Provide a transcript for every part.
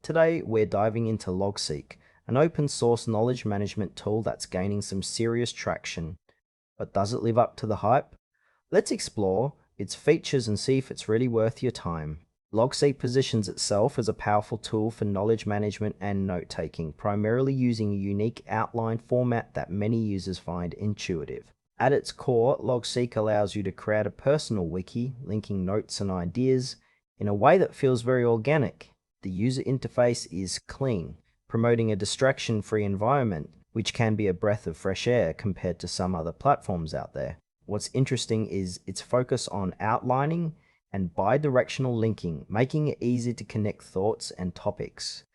Today, we're diving into Logseq, an open source knowledge management tool that's gaining some serious traction. But does it live up to the hype? Let's explore its features and see if it's really worth your time. Logseq positions itself as a powerful tool for knowledge management and note-taking, primarily using a unique outline format that many users find intuitive. At its core, Logseq allows you to create a personal wiki, linking notes and ideas in a way that feels very organic. The user interface is clean, promoting a distraction-free environment, which can be a breath of fresh air compared to some other platforms out there. What's interesting is its focus on outlining and bi-directional linking, making it easy to connect thoughts and topics.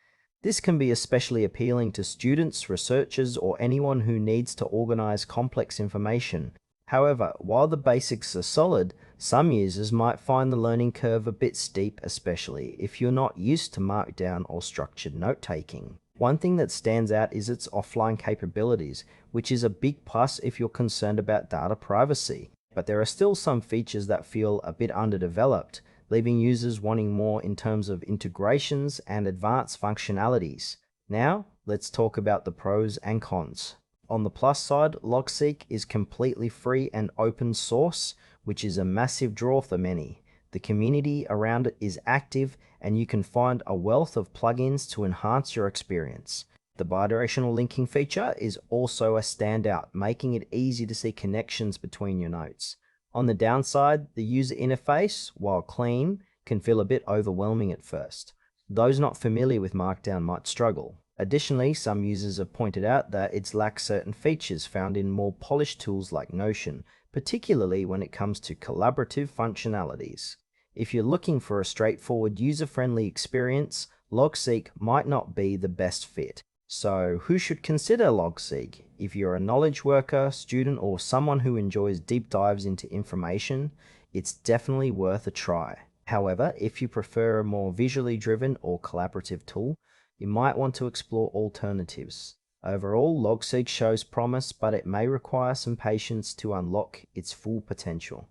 This can be especially appealing to students, researchers, or anyone who needs to organize complex information. However, while the basics are solid, some users might find the learning curve a bit steep, especially if you're not used to markdown or structured note-taking. One thing that stands out is its offline capabilities, which is a big plus if you're concerned about data privacy. But there are still some features that feel a bit underdeveloped, leaving users wanting more in terms of integrations and advanced functionalities. Now, let's talk about the pros and cons. On the plus side, Logseq is completely free and open source, which is a massive draw for many. The community around it is active, and you can find a wealth of plugins to enhance your experience. The bidirectional linking feature is also a standout, making it easy to see connections between your notes. On the downside, the user interface, while clean, can feel a bit overwhelming at first. Those not familiar with Markdown might struggle. Additionally, some users have pointed out that it lacks certain features found in more polished tools like Notion, particularly when it comes to collaborative functionalities. If you're looking for a straightforward, user-friendly experience, Logseq might not be the best fit. So, who should consider Logseq? If you're a knowledge worker, student, or someone who enjoys deep dives into information, it's definitely worth a try. However, if you prefer a more visually driven or collaborative tool, you might want to explore alternatives. Overall, Logseq shows promise, but it may require some patience to unlock its full potential.